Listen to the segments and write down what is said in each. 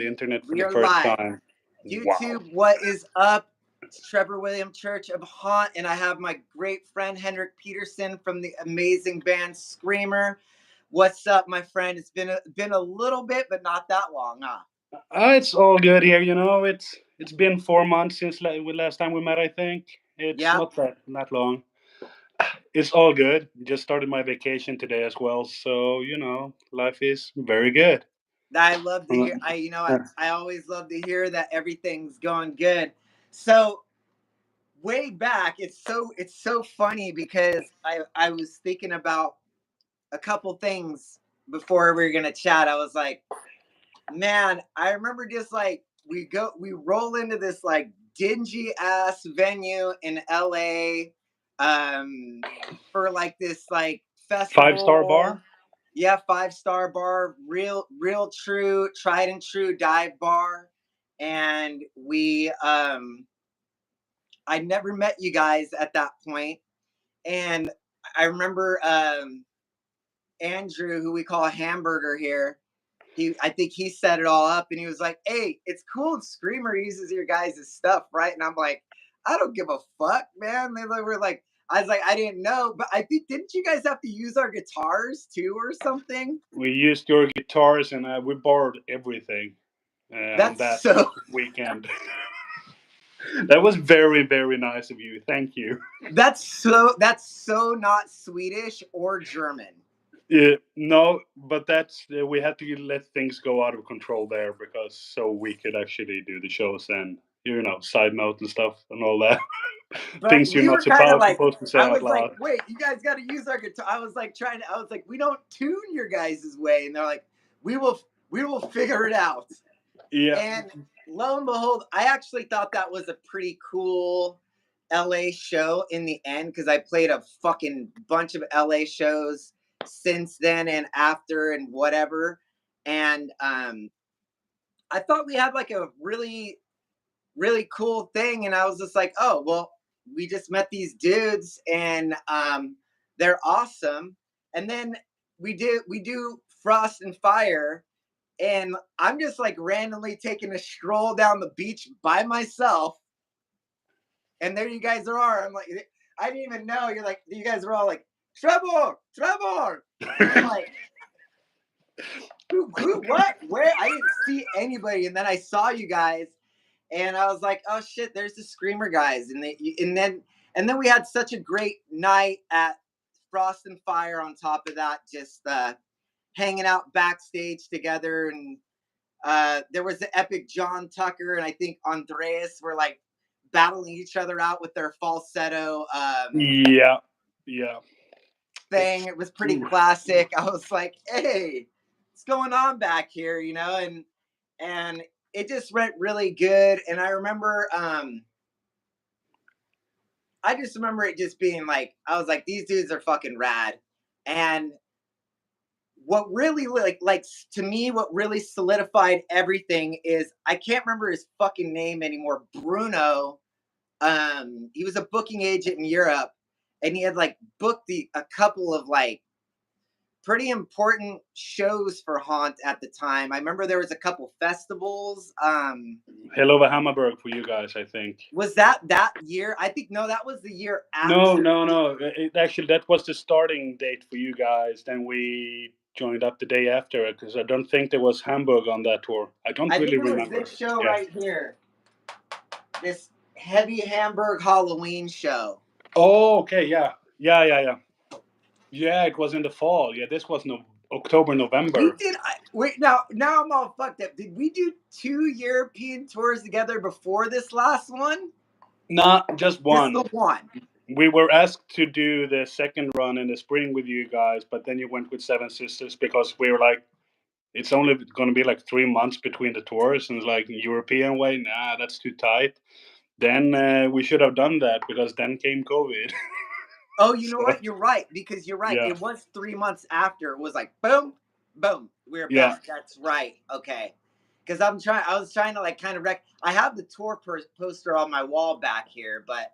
the internet for We the are first live. time. Wow. YouTube, what is up? It's Trevor William Church of Haunt, and I have my great friend Henrik Petersson from the amazing band Screamer. What's up, my friend? It's been a little bit, but not that long, huh? It's all good here. It's been 4 months since last time we met. I think it's Yep. not that long. It's all good. Just started my vacation today as well, so life is very good. I love to hear. I always love to hear that everything's going good. So way back, it's so funny because I was thinking about a couple things before we were gonna chat. I was like, man, I remember just like we roll into this like dingy ass venue in LA for like this like 5-star festival. bar. Yeah, 5-star bar, real true, tried and true dive bar. And I never met you guys at that point. And I remember Andrew, who we call Hamburger here, I think he set it all up, and he was like, "Hey, it's cool. Screamer uses your guys' stuff, right?" And I'm like, "I don't give a fuck, man." They were like, I was like, "I didn't know," but I think didn't you guys have to use our guitars too, or something? We used your guitars and we borrowed everything on That's that so. weekend. That was very very nice of you. Thank you. That's so not Swedish or German. No, but that's we had to let things go out of control there because so we could actually do the shows and side note and stuff and all that. But Things you're we not were kind of like, supposed to say I out was like, loud. wait, you guys got to use our guitar. I was like, we don't tune your guys' way, and they're like, we will, we will figure it out. Yeah, And lo and behold, I actually thought that was a pretty cool LA show in the end because I played a fucking bunch of LA shows since then and after and whatever. And I thought we had like a really cool thing, and I was just like, oh well, we just met these dudes, and they're awesome. And then we do Frost and Fire, and I'm just like randomly taking a stroll down the beach by myself, and there you guys are. I'm like, I didn't even know. You're like, you guys are all like, Trevor, Trevor, and I'm like, who, what, where? I didn't see anybody, and then I saw you guys, and I was like, oh shit, there's the Screamer guys, and then we had such a great night at Frost and Fire. On top of that, just hanging out backstage together, and there was the epic John Tucker and I think Andreas were like battling each other out with their falsetto yeah, yeah. thing. It was pretty Ooh. classic. I was like, hey, what's going on back here, and it just went really good. And I just remember it just being like, I was like, these dudes are fucking rad. And what really like to me, what really solidified everything is I can't remember his fucking name anymore. Bruno. He was a booking agent in Europe, and he had like booked a couple of like pretty important shows for Haunt at the time. I remember there was a couple festivals. Hell over Hammerberg for you guys, I think. Was that year? I think no, that was the year No, after. no, no. Actually, that was the starting date for you guys. Then we joined up the day after because I don't think there was Hamburg on that tour. I don't I really think it was remember. this show Yeah. right here. This heavy Hamburg Halloween show. Oh, okay. Yeah. Yeah, yeah, yeah. Yeah, it was in the fall. Yeah, this was no October, We November. did. Wait, now I'm all fucked up. Did we do 2 European tours together before this last one? Not just Just the one. one. We were asked to do the second run in the spring with you guys, but then you went with Seven Sisters because we were like, it's only going to be like 3 months between the tours, and it's like European way. Nah, that's too tight. Then we should have done that because then came COVID. Oh, you know So what? You're right, because you're right. yeah, It was 3 months after. It was like boom, boom. We're yeah. back. That's right. Okay. Because I was trying to like kind of I have the tour poster on my wall back here, but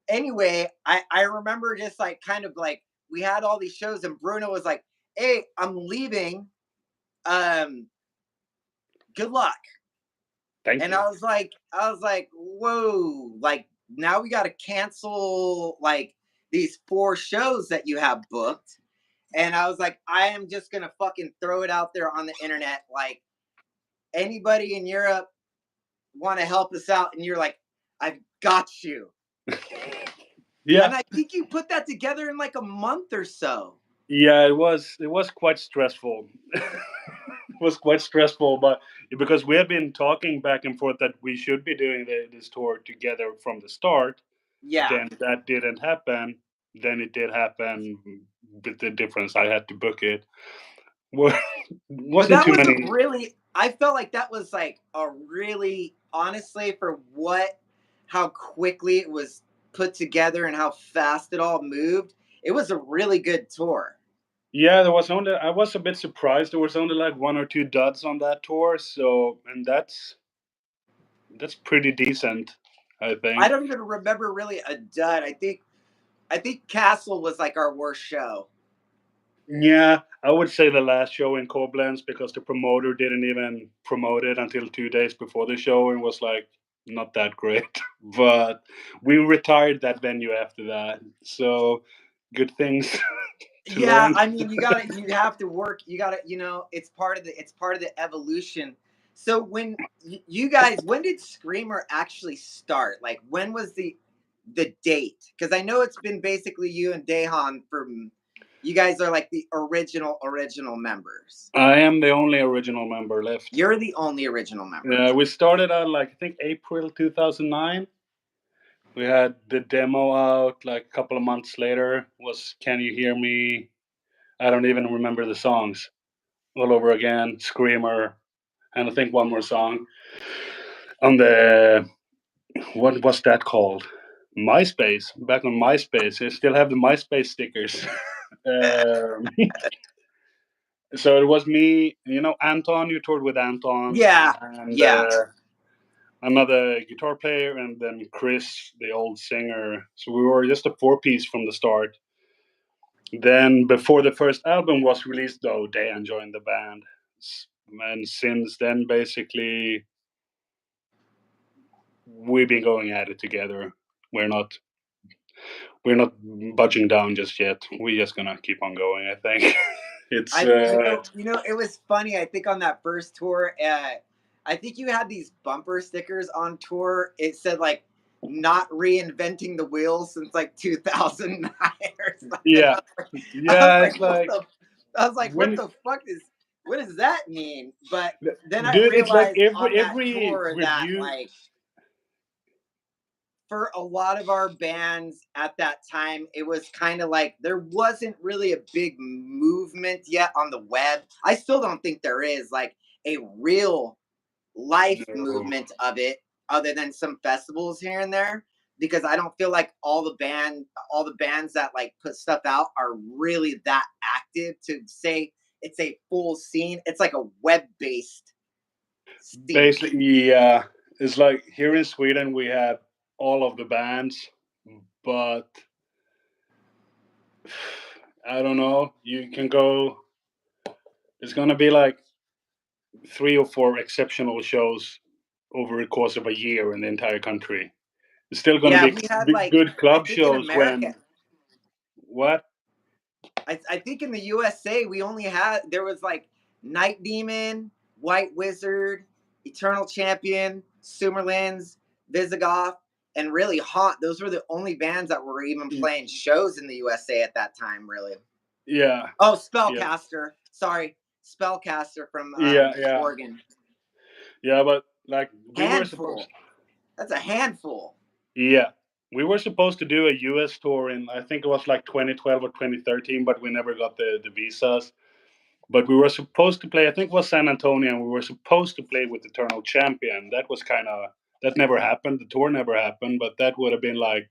anyway, I remember just like kind of like we had all these shows, and Bruno was like, "Hey, I'm leaving. Um, good luck." Thank And you. I was like, whoa, like now we got to cancel like these 4 shows that you have booked. And I was like, I am just gonna fucking throw it out there on the internet. Like, anybody in Europe want to help us out? And you're like, I've got you. Yeah, And I think you put that together in like a month or so. yeah, it was quite stressful. It was quite stressful, but because we have been talking back and forth that we should be doing this tour together from the start, Yeah. then that didn't happen. Then it did happen. With the difference, I had to book it. Wa- But Wasn't that too was a many. really, I felt like that was like a really, honestly, for what, how quickly it was put together and how fast it all moved, it was a really good tour. Yeah, there was only. I was a bit surprised. There was only like one or two duds on that tour. So, and that's pretty decent, I I think. don't even remember really a dud. I think Castle was like our worst show. Yeah, I would say the last show in Koblenz because the promoter didn't even promote it until 2 days before the show and was like not that great. But we retired that venue after that, so good things to Yeah, learn. I mean, you have to work. You gotta, it's part of the evolution. So when you guys, when did Screamer actually start? Like, when was the date? Because I know it's been basically you and Dehan from. You guys are like the original members. I am the only original member left. You're the only original members. We started out like I think April 2009. We had the demo out like a couple of months later. Was Can You Hear Me? I don't even remember the songs. All over again, Screamer, and I think one more song on the what was that called? MySpace. Back on MySpace, I still have the MySpace stickers. um, so it was me, Anton. You toured with Anton, Yeah, and yeah. another guitar player, and then Chris, the old singer. So we were just a 4-piece from the start. Then, before the first album was released, though, Dan joined the band, and since then, basically, we've been going at it together. We're not we're not budging down just yet. We're just gonna keep on going. I think it's I it was funny. I think on that first tour, I think you had these bumper stickers on tour. It said like not reinventing the wheel since like 2009 or something. yeah, I was yeah. It's like, like what when the fuck what does that mean? But then I dude, it's like realized on that every tour that review. like for a lot of our bands at that time, it was kind of like there wasn't really a big movement yet on the web. I still don't think there is like a real life No, movement of it, other than some festivals here and there. Because I don't feel like all the bands that like put stuff out are really that active to say it's a full scene. It's like a web based scene. basically, yeah. It's like here in Sweden we have all of the bands, but I don't know. You can go. It's gonna be like 3 or 4 exceptional shows over the course of a year in the entire country. It's still gonna Yeah, be we had like good I club think in shows America, when what? I think in the USA we only had there was like Night Demon, White Wizard, Eternal Champion, Sumerlands, Visigoth, and really Haunt. Those were the only bands that were even playing shows in the USA at that time. Really. Yeah, Oh, yeah, Spellcaster. Sorry, Spellcaster from yeah, yeah, Oregon. yeah. But like we were supposed. Handful. That's a handful. Yeah, we were supposed to do a US tour in I think it was like 2012 or 2013, but we never got the visas. But we were supposed to play. I think it was San Antonio, and we were supposed to play with Eternal Champion. That was kind of that never happened. The tour never happened, but that would have been like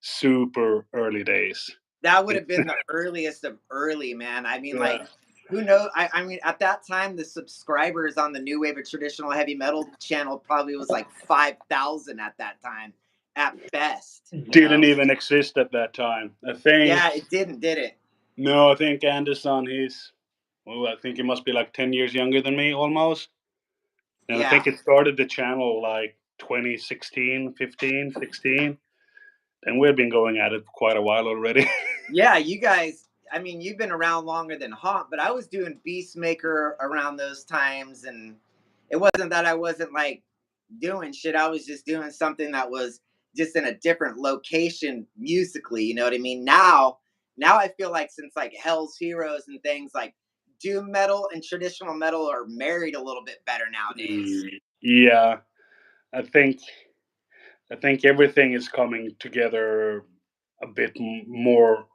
super early days. That would It, have been the earliest of early, man. I mean, like, yeah, who knows? I mean, at that time, the subscribers on the New Wave of Traditional Heavy Metal channel probably was like 5,000 at that time, at best. didn't even exist at that time. I think Yeah, it didn't, did it? no. I think Anderson. I think he must be like 10 years younger than me, almost. And I Yeah. think it started the channel like 2016, 15, 16. And we've been going at it for quite a while already. Yeah, you guys, I mean, you've been around longer than Haunt, but I was doing Beastmaker around those times, and it wasn't that I wasn't like doing shit. I was just doing something that was just in a different location musically, you know what I mean? Now I feel like since like Hell's Heroes and things like doom metal and traditional metal are married a little bit better nowadays. Yeah, I think I think everything is coming together a bit more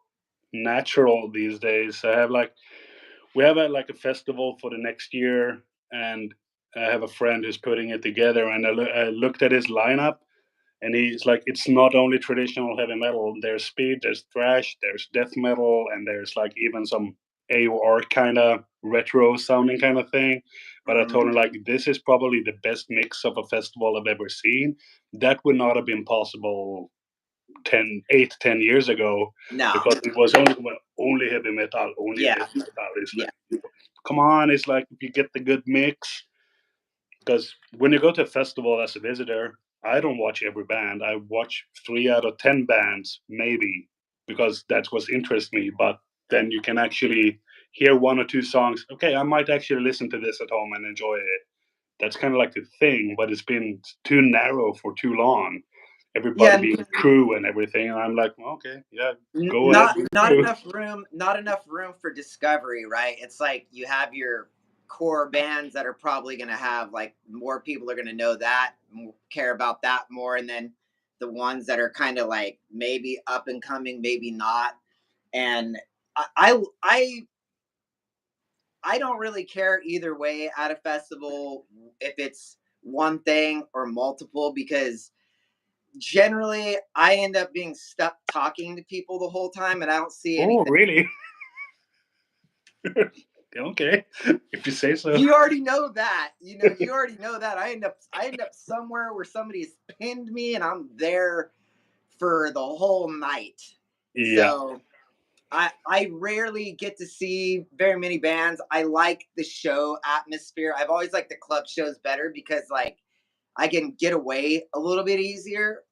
natural these days. I have like we have like a festival for the next year, and I have a friend who's putting it together. And I looked at his lineup, and he's like, it's not only traditional heavy metal. There's speed, there's thrash, there's death metal, and there's like even some AOR kind of retro sounding kind of thing. But I told Mhm. him like this is probably the best mix of a festival I've ever seen. That would not have been possible 10 years ago, No. because it was only heavy metal, only Yeah. death metal. It's Yeah. like, come on, it's like if you get the good mix. Because when you go to a festival as a visitor, I don't watch every band. I watch 3 out of 10 bands, maybe, because that's what interests me. But then you can actually hear 1 or 2 songs. Okay, I might actually listen to this at home and enjoy it. That's kind of like the thing, but it's been too narrow for too long. Everybody Yeah, being crew and everything, and I'm like, okay, yeah, go ahead, not be not crew. enough room, not enough room for discovery, right? It's like you have your core bands that are probably going to have like more people are going to know that, care about that more, and then the ones that are kind of like maybe up and coming, maybe not. And I I I I don't really care either way at a festival if it's one thing or multiple, because generally I end up being stuck talking to people the whole time and I don't see Oh, anything. really? Okay, if you say so. You already know that. You know, you already know that. I end up somewhere where somebody's pinned me and I'm there for the whole night. Yeah, So I rarely get to see very many bands. I like the show atmosphere. I've always liked the club shows better because like I can get away a little bit easier.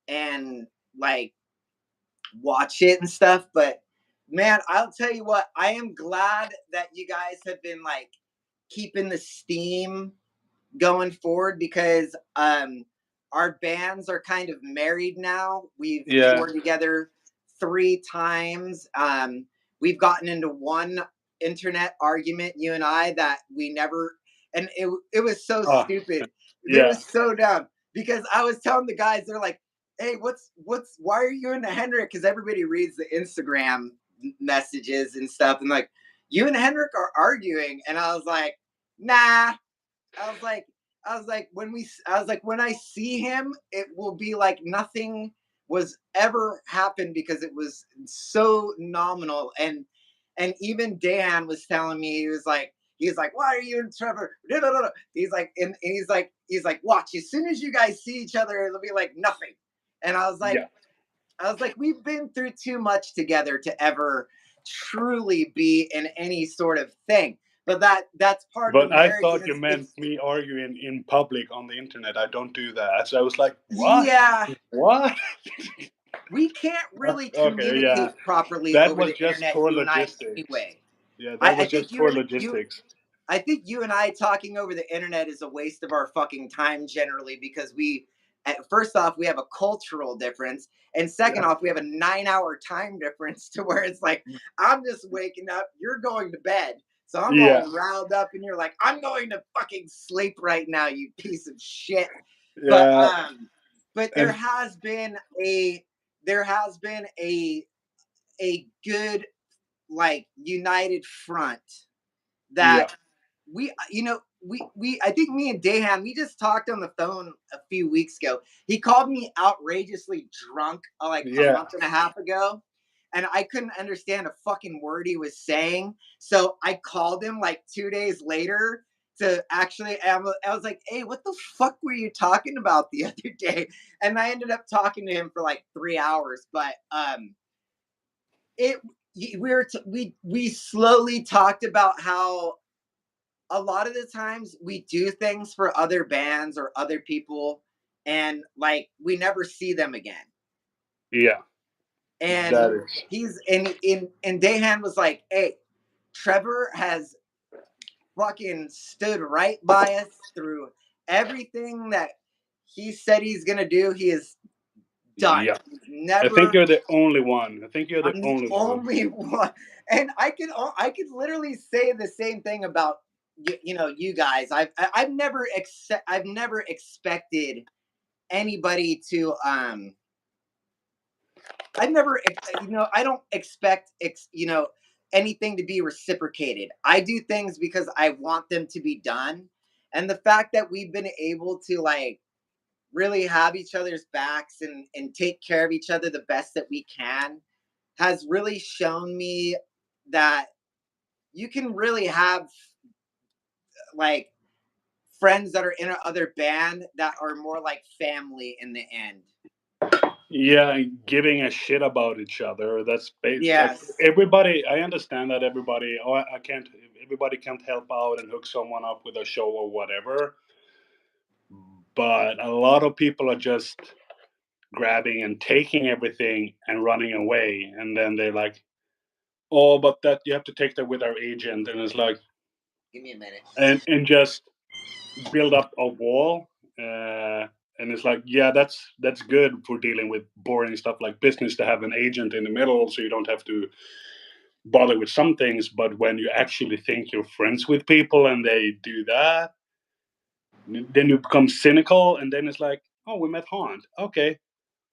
And like watch it and stuff. But man, I'll tell you what, I am glad that you guys have been like keeping the steam going forward, because our bands are kind of married now. We've yeah. toured together 3 times. We've gotten into one internet argument, you and I, that we never, and it was so Oh, stupid. It yeah, was so dumb because I was telling the guys, they're like, hey, why are you into Henrik? Because everybody reads the Instagram messages and stuff, and like, you and Henrik are arguing, and I was like, nah. I was like, I was like, when I see him, it will be like nothing was ever happened because it was so nominal. And even Dan was telling me, he's like, why are you and Trevor? No, no, no, no. He's like, and he's like, watch, as soon as you guys see each other, it'll be like nothing. And yeah. I was like, we've been through too much together to ever truly be in any sort of thing. But that's part of the But I marriage, and thought you meant it's me arguing in public on the internet. I don't do that. So I was like, what? yeah, What? we can't really Okay, yeah. communicate properly That over was the just internet, poor you and I logistics. anyway. Yeah, I, that I was think just poor you logistics. I think you and I talking over the internet is a waste of our fucking time generally, because first off, we have a cultural difference, and second Yeah, off, we have a 9 hour time difference to where it's like I'm just waking up, you're going to bed, so I'm yeah, all riled up, and you're like, I'm going to fucking sleep right now, you piece of shit. But yeah. there And has been a good like united front yeah, that we I think me and Dahan, we just talked on the phone a few weeks ago. He called me outrageously drunk like a yeah, month and a half ago, and I couldn't understand a fucking word he was saying. So I called him like 2 days later to actually. I was like, "Hey, what the fuck were you talking about the other day?" And I ended up talking to him for like 3 hours. But it we slowly talked about how a lot of the times we do things for other bands or other people, and like we never see them again. Yeah, And that is. he's and Dahan was like, "Hey, Trevor has fucking stood right by us through everything that he said he's gonna do. He is done. Yeah, He's I think never. you're the only one. I think you're the I'm the only one. only one." And I could literally say the same thing about you guys. I've never expected anybody to I've never I don't expect anything to be reciprocated. I do things because I want them to be done. And the fact that we've been able to like really have each other's backs and take care of each other the best that we can has really shown me that you can really have like friends that are in another band that are more like family in the end. Yeah, and giving a shit about each other. That's like Yes. everybody. I understand that everybody. Oh, I can't. Everybody can't help out and hook someone up with a show or whatever. But a lot of people are just grabbing and taking everything and running away, and then they're like, "Oh, but that you have to take that with our agent," and it's like, Give me a minute. and just build up a wall. And it's like, yeah, that's good for dealing with boring stuff like business to have an agent in the middle, so you don't have to bother with some things. But when you actually think you're friends with people and they do that, then you become cynical, and then it's like, oh, we met Haunt. Okay,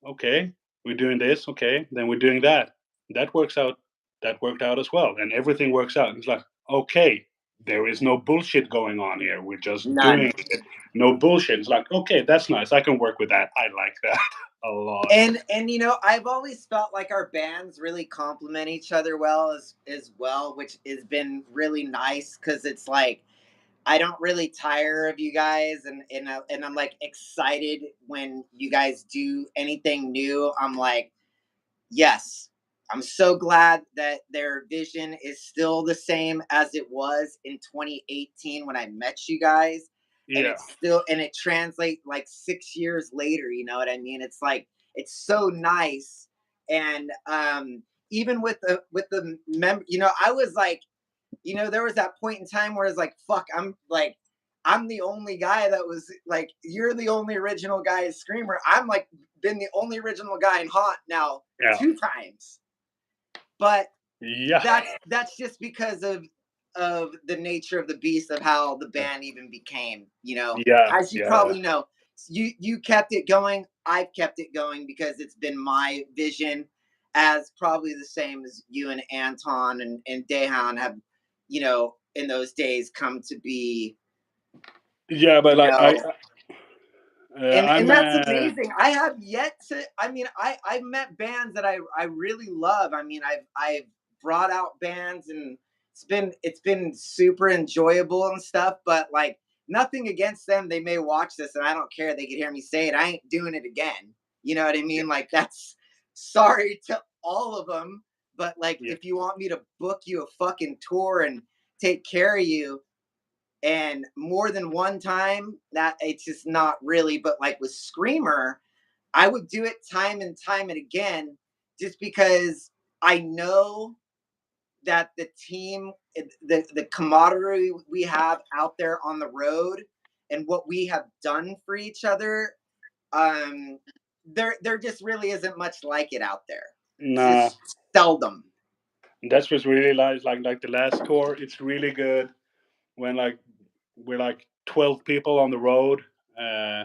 okay, we're doing this. Okay, then we're doing that. That works out. That worked out as well, and everything works out. It's like, okay, there is no bullshit going on here. We're just None. doing it. No bullshit. It's like, okay, that's nice. I can work with that. I like that a lot. And I've always felt like our bands really complement each other well as well, which has been really nice because it's like I don't really tire of you guys, and I'm like excited when you guys do anything new. I'm like, yes, I'm so glad that their vision is still the same as it was in 2018 when I met you guys. And Yeah, it translates like 6 years later, you know what I mean? It's like, it's so nice. And even with the I was like, there was that point in time where it's like, fuck, I'm the only guy that was like, you're the only original guy as Screamer. I'm like, been the only original guy in Haunt now yeah, 2 times. But yeah, that's just because of the nature of the beast of how the band even became. yeah, As you yeah. probably know, you kept it going. I've kept it going because it's been my vision, as probably the same as you and Anton and Dehan have, in those days come to be. Yeah, but You like know, and I'm that's amazing. I have yet to. I mean, I've met bands that I really love. I mean, I've brought out bands, and it's been super enjoyable and stuff. But like, nothing against them. They may watch this, and I don't care. They can hear me say it. I ain't doing it again. You know what I yeah, mean? Like, that's sorry to all of them. But like, yeah, if you want me to book you a fucking tour and take care of you, and more than one time, that it's just not really. But like with Screamer, I would do it time and time and again, just because I know that the team, the camaraderie we have out there on the road, and what we have done for each other, um there just really isn't much like it out there. It's nah. just seldom. That's what's really like the last tour. It's really good when like we're like 12 people on the road, uh,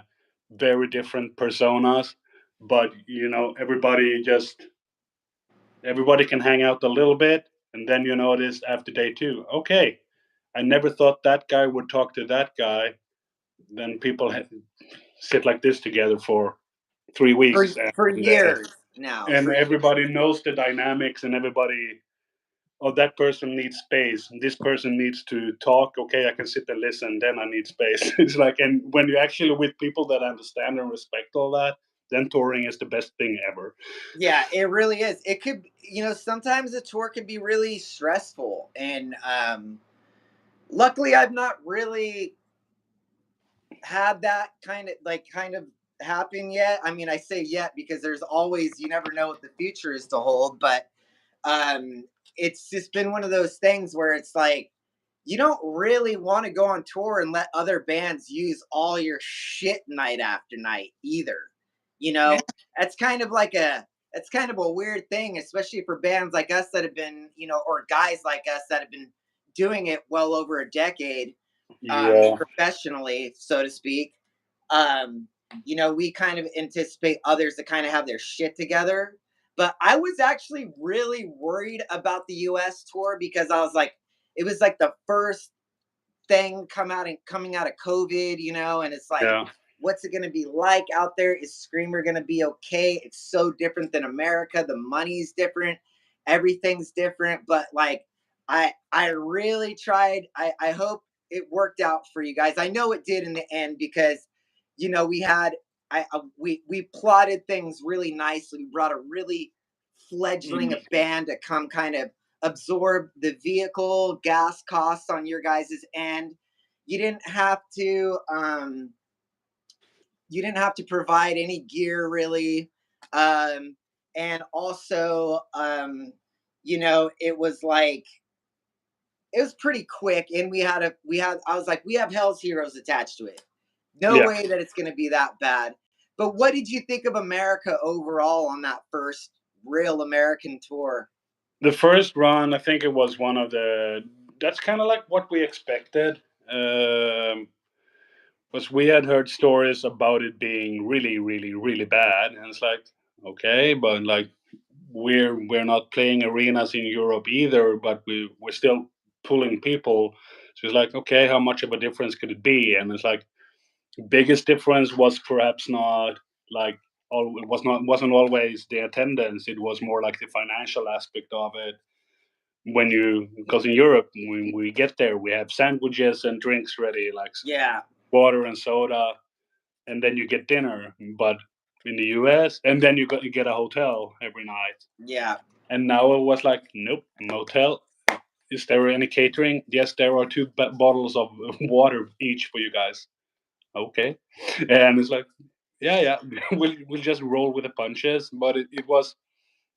very different personas, but everybody can hang out a little bit, and then you notice after day two, okay, I never thought that guy would talk to that guy. Then people sit like this together for 3 weeks, For years now, and for everybody knows the dynamics, and everybody, oh, that person needs space, and this person needs to talk. Okay, I can sit and listen, then I need space. It's like, and when you're actually with people that understand and respect all that, then touring is the best thing ever. Yeah, it really is. It could, sometimes a tour can be really stressful, and Luckily, I've not really had that kind of happen yet. I mean, I say yet because there's always, you never know what the future is to hold, but um it's just been one of those things where it's like you don't really want to go on tour and let other bands use all your shit night after night either. You know, that's kind of like a that's kind of a weird thing, especially for bands like us that have been, or guys like us that have been doing it well over a decade, Yeah. professionally, so to speak. Um, we kind of anticipate others to kind of have their shit together. But I was actually really worried about the US tour because I was like, it was like the first thing coming out of COVID, and it's like, Yeah. what's it gonna be like out there? Is Screamer gonna be okay? It's so different than America. The money's different, everything's different. But like, I really tried. I hope it worked out for you guys. I know it did in the end because, we had we plotted things really nicely. We brought a really fledgling Mm. band to come kind of absorb the vehicle gas costs on your guys' end. You didn't have to provide any gear really. And also it was like it was pretty quick, and I was like, we have Hell's Heroes attached to it. No Yeah. way that it's going to be that bad. But what did you think of America overall on that first real American tour? The first run, I think it was one of the. That's kind of like what we expected. Because we had heard stories about it being really, really, really bad, and it's like, okay, but like we're not playing arenas in Europe either, but we're still pulling people. So it's like, okay, how much of a difference could it be? And it's like biggest difference was perhaps not like it wasn't always the attendance. It was more like the financial aspect of it. When you because in Europe when we get there we have sandwiches and drinks ready like Yeah, water and soda, and then you get dinner. But in the US, and then you get a hotel every night. yeah, And now it was like, nope, motel. Is there any catering? Yes, there are two bottles of water each for you guys. Okay, and it's like, yeah, yeah, we'll just roll with the punches. But it was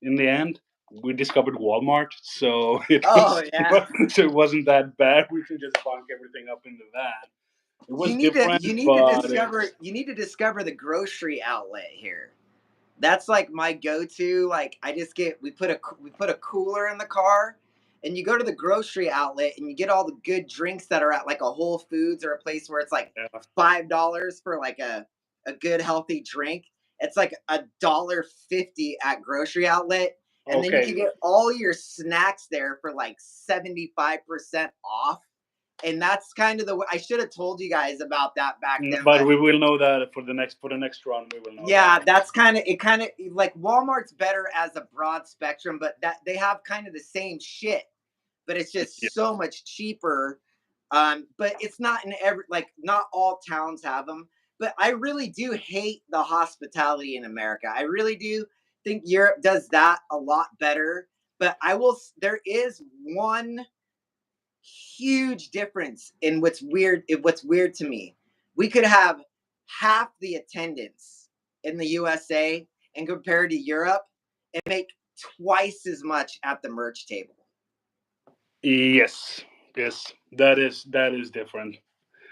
in the end we discovered Walmart, so it oh was yeah. so it wasn't that bad. We can just bunk everything up in the van. It was different, but You need to discover the grocery outlet here. That's like my go-to. Like I just get we put a cooler in the car, and you go to the grocery outlet and you get all the good drinks that are at like a Whole Foods or a place where it's like yeah. $5 for like a good healthy drink. It's like $1.50 at grocery outlet, and then you can Okay, get all your snacks there for like 75% off. And that's kind of I should have told you guys about that back then, but but we will know that for the next run. We will know yeah, that. that's kind of like Walmart's better as a broad spectrum, but that they have kind of the same shit, but it's Yeah. just so much cheaper. But it's not in every like not all towns have them. But I really do hate the hospitality in America. I really do think Europe does that a lot better. But there is one huge difference in what's weird to me. We could have half the attendance in the USA and compared to Europe and make twice as much at the merch table. Yes, yes, that is different.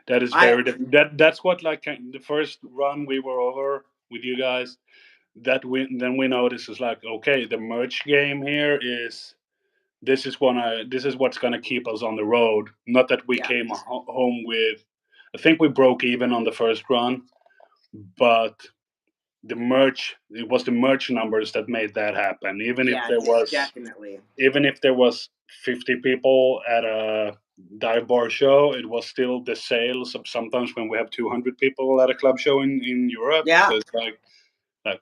That is I very different. That's what like the first run we were over with you guys. That we then we noticed is like, okay, the merch game here is this is what's gonna keep us on the road. Not that we Yeah, came home with. I think we broke even on the first run, but it was the merch numbers that made that happen. yeah, definitely. Even if there was 50 people at a dive bar show, it was still the sales of sometimes when we have 200 people at a club show in Europe. Yeah. So it's like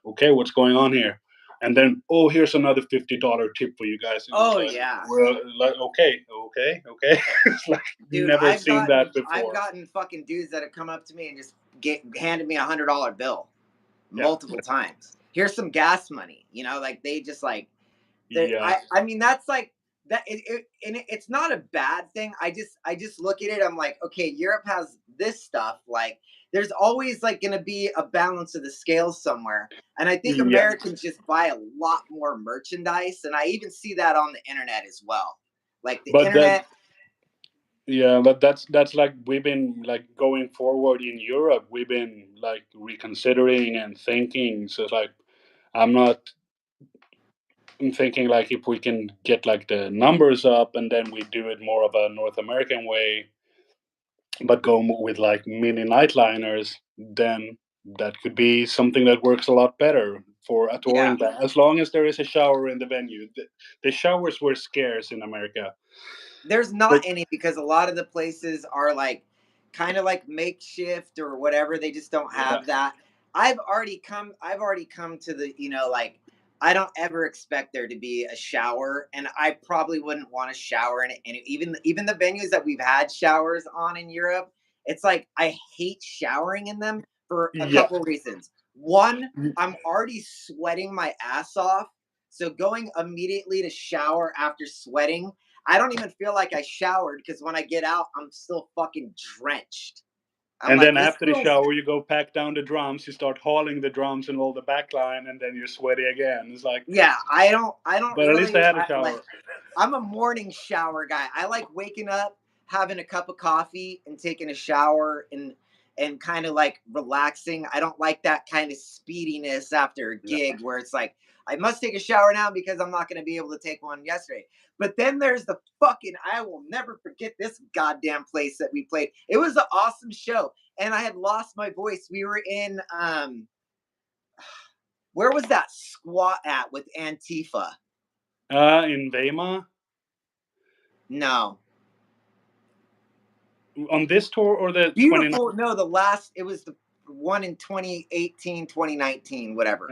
okay, what's going on here? And then, oh, here's another $50 tip for you guys. And it's Oh like, yeah. we're like, okay, okay, okay. It's like Dude, never seen that I've before. gotten fucking dudes that have come up to me and just handed me $100 bill Yeah, multiple times. Here's some gas money. Like they just like yeah, I mean that's like it's not a bad thing. I just look at it. I'm like, okay, Europe has this stuff. Like, there's always like going to be a balance of the scales somewhere. And I think Yeah, Americans just buy a lot more merchandise, and I even see that on the internet as well. Like the but that internet. yeah, but that's like we've been like going forward in Europe. We've been like reconsidering and thinking. So it's like I'm not. I'm thinking like if we can get like the numbers up, and then we do it more of a North American way, but go with like mini nightliners, then that could be something that works a lot better for a touring Yeah. band. As long as there is a shower in the venue. The showers were scarce in America. There's not But any because a lot of the places are like kind of like makeshift or whatever. They just don't yeah, have that. I've already come to the, like, I don't ever expect there to be a shower, and I probably wouldn't want to shower in it. And even the venues that we've had showers on in Europe, it's like I hate showering in them for a yeah, couple reasons. One, I'm already sweating my ass off. So going immediately to shower after sweating, I don't even feel like I showered because when I get out, I'm still fucking drenched. I'm and like, then this after the feels, shower, you go pack down the drums. You start hauling the drums and all the back line, and then you're sweaty again. It's like, yeah, I don't but at least I really, had a shower. like, I'm a morning shower guy. I like waking up, having a cup of coffee, and taking a shower and kind of like relaxing. I don't like that kind of speediness after a Yeah. gig where it's like I must take a shower now because I'm not going to be able to take one yesterday. But then there's the fucking, I will never forget this goddamn place that we played. It was an awesome show, and I had lost my voice. We were in where was that squat at with Antifa? In Weimar No. on this tour or the 29. Beautiful. No, the last, it was the one in 2018, 2019, whatever.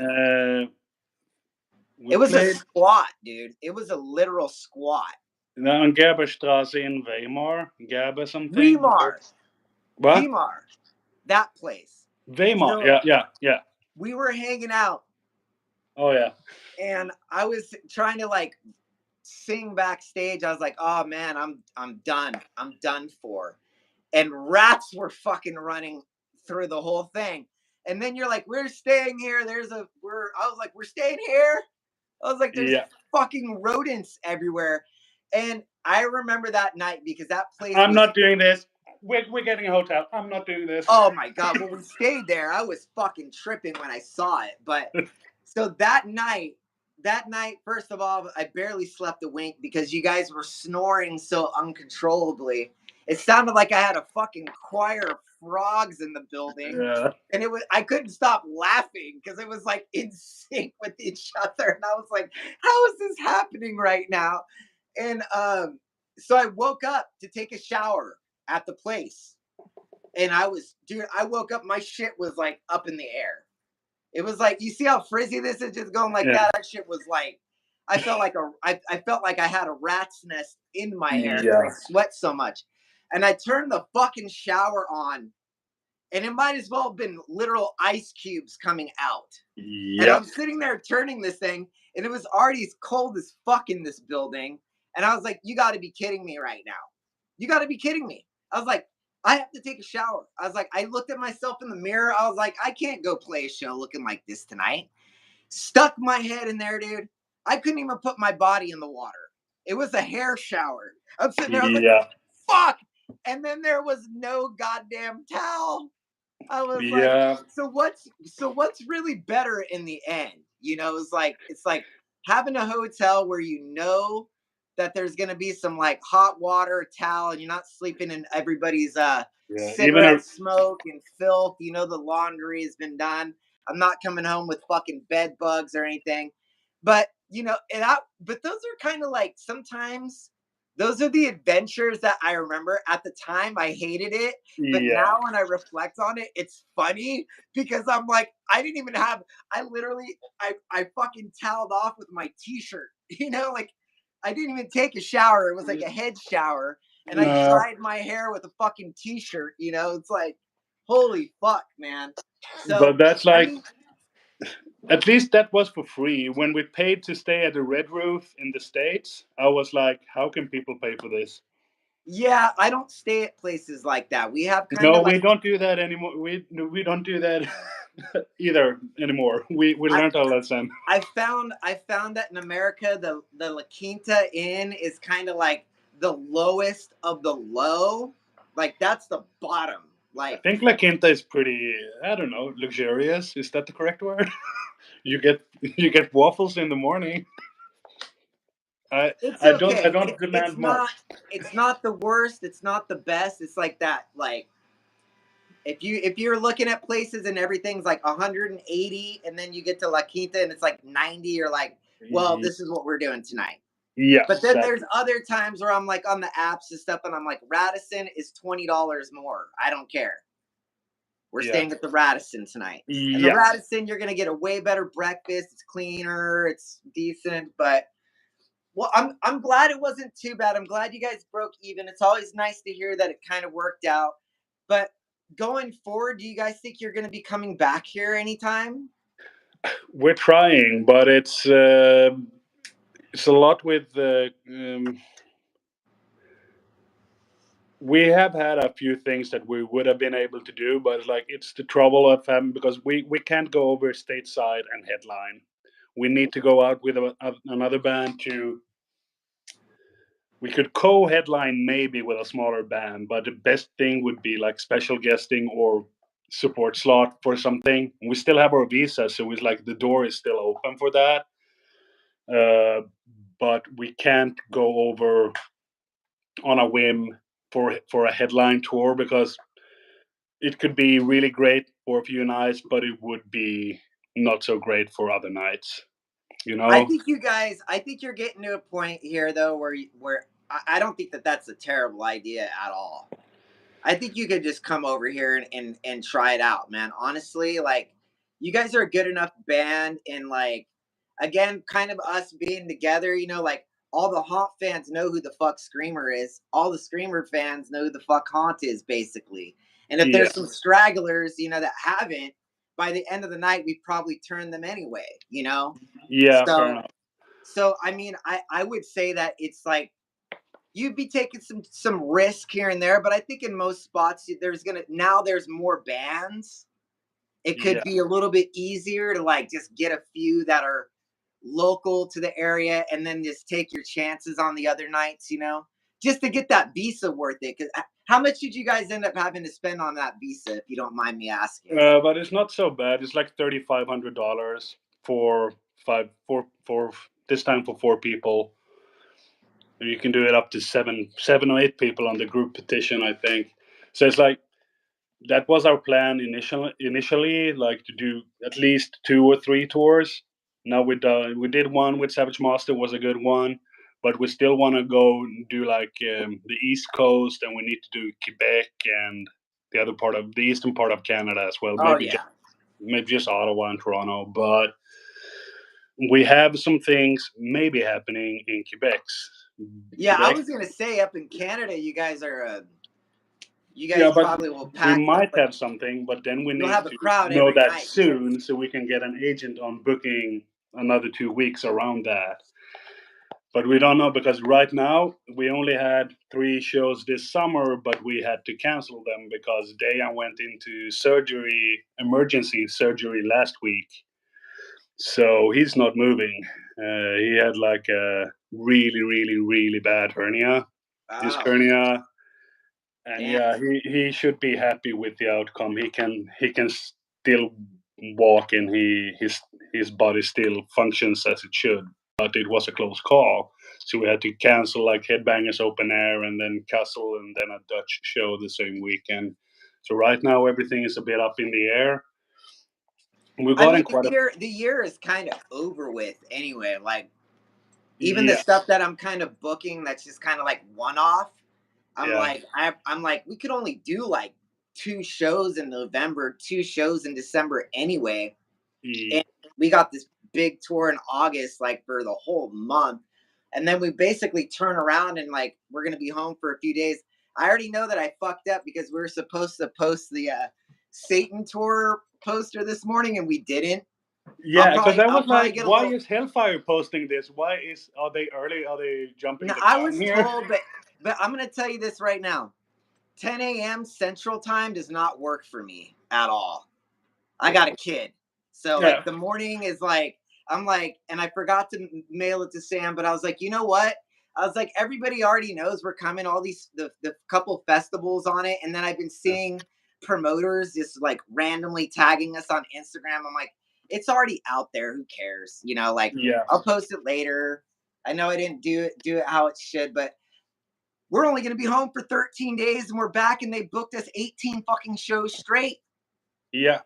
We It was a played squat, dude. It was a literal squat. on Gerberstrasse in Weimar. Gerber something. Weimar. What? Weimar. That place. Weimar. So Yeah, yeah, yeah. we were hanging out, Oh yeah. and I was trying to like sing backstage. I was like, oh man, I'm done. I'm done for. And rats were fucking running through the whole thing. And then you're like, we're staying here. I was like, we're staying here. I was like, there's Yeah. fucking rodents everywhere. And I remember that night because that place I'm was, not doing this. We're getting a hotel. I'm not doing this. oh my God. When we stayed there, I was fucking tripping when I saw it. But so that night, first of all, I barely slept a wink because you guys were snoring so uncontrollably. It sounded like I had a fucking choir of frogs in the building. Yeah. And I couldn't stop laughing because it was like in sync with each other. And I was like, how is this happening right now? And so I woke up to take a shower at the place. And I woke up, my shit was like up in the air. It was like, you see how frizzy this is just going like Yeah. that? That shit was like, I felt like I had a rat's nest in my hair because I Yeah. sweat so much. And I turned the fucking shower on, and it might as well have been literal ice cubes coming out. And Yeah. I'm sitting there turning this thing, and it was already as cold as fuck in this building. And I was like, you got to be kidding me right now. You got to be kidding me. I was like, I have to take a shower. I was like, I looked at myself in the mirror. I was like, I can't go play a show looking like this tonight. Stuck my head in there, dude. I couldn't even put my body in the water. It was a hair shower. I'm sitting there, I was like, Yeah. fuck. And then there was no goddamn towel. I was like, Yeah. so what's really better in the end? It's like having a hotel where you know that there's gonna be some like hot water towel and you're not sleeping in everybody's Yeah. Even a cigarette smoke and filth. You know the laundry has been done. I'm not coming home with fucking bed bugs or anything. But but those are kind of like sometimes those are the adventures that I remember. At the time, I hated it, but yeah. now when I reflect on it, it's funny because I'm like, I didn't even have. I literally, I fucking toweled off with my t-shirt. Like I didn't even take a shower. It was like a head shower, and I No. dried my hair with a fucking t-shirt. It's like, holy fuck, man. So But that's I like mean, At least that was for free. When we paid to stay at the Red Roof in the States, I was like, how can people pay for this? Yeah, I don't stay at places like that. We have kind No, of we like don't do that anymore. We don't do that either anymore. We I, learned our lesson. I found that in America the La Quinta Inn is kind of like the lowest of the low. Like that's the bottom. I Like think La Quinta is pretty, I don't know, luxurious. Is that the correct word? You get waffles in the morning. I it's I okay. don't It's demand much. not it's not the worst, it's not the best. It's like that like if you're looking at places and everything's like 180 and then you get to La Quinta and it's like 90, you're like, well, this is what we're doing tonight. But Yes, then there's other times where I'm like on the apps and stuff and I'm like, Radisson is $20 more. I don't care. We're yeah, staying at the Radisson tonight. And the yes. Radisson, you're gonna get a way better breakfast. It's cleaner, it's decent, but well, I'm glad it wasn't too bad. I'm glad you guys broke even. It's always nice to hear that it kind of worked out. But going forward, do you guys think you're gonna be coming back here anytime? We're trying, but it's a lot with we have had a few things that we would have been able to do, but like it's the trouble of having because we can't go over stateside and headline. We need to go out with another band to. We could co-headline maybe with a smaller band, but the best thing would be like special guesting or support slot for something. We still have our visa, so it's like the door is still open for that. Uh, but we can't go over on a whim for a headline tour because it could be really great for a few nights, but it would be not so great for other nights. You I know? think you guys. I think you're getting to a point here though where I don't think that that's a terrible idea at all. I think you could just come over here and try it out, man. Honestly, like you guys are a good enough band, and like again, kind of us being together, like all the Haunt fans know who the fuck Screamer is. All the Screamer fans know who the fuck Haunt is, basically. And if Yeah, there's some stragglers, that haven't, by the end of the night, we probably turn them anyway. yeah, fair So, enough. so I mean, I would say that it's like you'd be taking some risk here and there, but I think in most spots there's more bands. It could Yeah, be a little bit easier to like just get a few that are local to the area and then just take your chances on the other nights, just to get that visa worth it. Because how much did you guys end up having to spend on that visa, if you don't mind me asking? but it's not so bad. It's like $3,500 for for this time for 4 people. You can do it up to seven or 8 people on the group petition, I think. So it's like that was our plan initially, like to do at least 2 or 3 tours. Now we did one with Savage Master, was a good one, but we still want to go and do like the East Coast, and we need to do Quebec and the other part of the eastern part of Canada as well. Oh yeah. Maybe just Ottawa and Toronto, but we have some things maybe happening in Yeah, I Quebec. was gonna say up in Canada, you Yeah, guys but probably will we pack up might like have something, but then we you'll need have a to crowd know every that night. soon so we can get an agent on booking another 2 weeks around that. But we don't know because right now we only had 3 shows this summer, but we had to cancel them because Dejan went into surgery, emergency surgery last week. So he's not moving. He had like a really, really, really bad hernia, disc Oh, hernia, and damn. yeah, he should be happy with the outcome. He can still walk, and his body still functions as it should. But it was a close call, so we had to cancel like Headbangers Open Air and then Castle and then a Dutch show the same weekend. So right now everything is a bit up in the air. We've I gotten mean, the quite a year the year is kind of over with anyway. Like even the yeah, stuff that I'm kind of booking that's just kind of like one off. I'm yeah, like I'm like we could only do like 2 shows in November, 2 shows in December anyway, and e- we got this big tour in August like for the whole month, and then we basically turn around and like we're gonna be home for a few days. I already know that I fucked up because we were supposed to post the Satan tour poster this morning and we didn't. Yeah, because I I'll was probably like, get a why little. is Hellfire posting this? Are they early? Are they jumping No, the I gun was here? told, but I'm gonna tell you this right now. 10 a.m. Central Time does not work for me at all. I got a kid, so Yeah. like the morning is like I'm like, and I forgot to mail it to Sam, but I was like, you know what? I was like, everybody already knows we're coming. All these the couple festivals on it, and then I've been seeing promoters just like randomly tagging us on Instagram. I'm like, it's already out there. Who cares? You know, like Yeah. I'll post it later. I know I didn't do it how it should, but we're only going to be home for 13 days and we're back and they booked us 18 fucking shows straight. Yeah.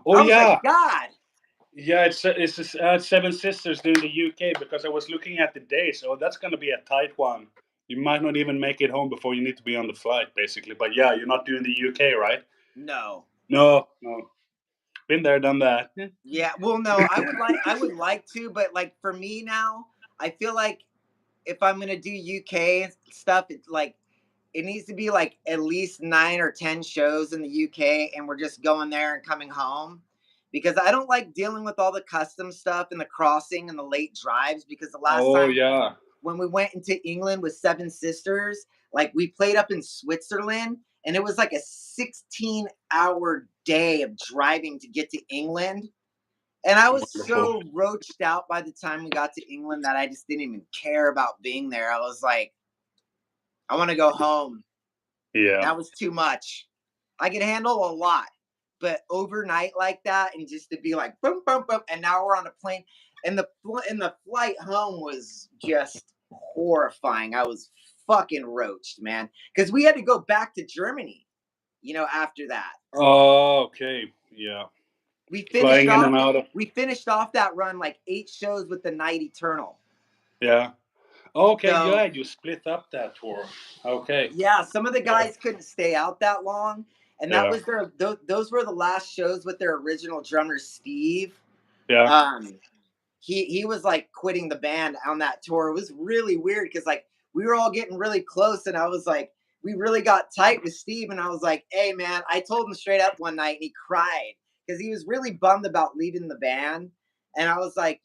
Oh I was like, yeah. God. Yeah, it's Seven Sisters doing the UK because I was looking at the days. So that's going to be a tight one. You might not even make it home before you need to be on the flight, basically. But yeah, you're not doing the UK, right? No. No, no. Been there, done that. Yeah, well, no, I would like to, but like for me now, I feel like if I'm gonna do UK stuff, it's like it needs to be like at least 9 or 10 shows in the UK, and we're just going there and coming home. Because I don't like dealing with all the custom stuff and the crossing and the late drives. Because the last Oh time yeah. when we went into England with Seven Sisters, like we played up in Switzerland, and it was like a 16-hour day of driving to get to England. And I was Wonderful. so roached out by the time we got to England that I just didn't even care about being there. I was like, I want to go home. Yeah. That was too much. I could handle a lot, but overnight like that, and just to be like boom, boom, boom, and now we're on a plane, and the flight home was just horrifying. I was fucking roached, man, because we had to go back to Germany. After that, Oh, okay. Yeah. we finished Flying in off and out of. we finished off that run like 8 shows with the Night Eternal. Yeah. Okay. So Yeah. You split up that tour. Okay. yeah, some of the Yeah. guys couldn't stay out that long, and that Yeah. was those were the last shows with their original drummer Steve. Yeah. Um, he was like quitting the band on that tour. It was really weird because like we were all getting really close, and I was like, we really got tight with Steve, and I was like, hey man, I told him straight up one night, and he cried because he was really bummed about leaving the band, and I was like,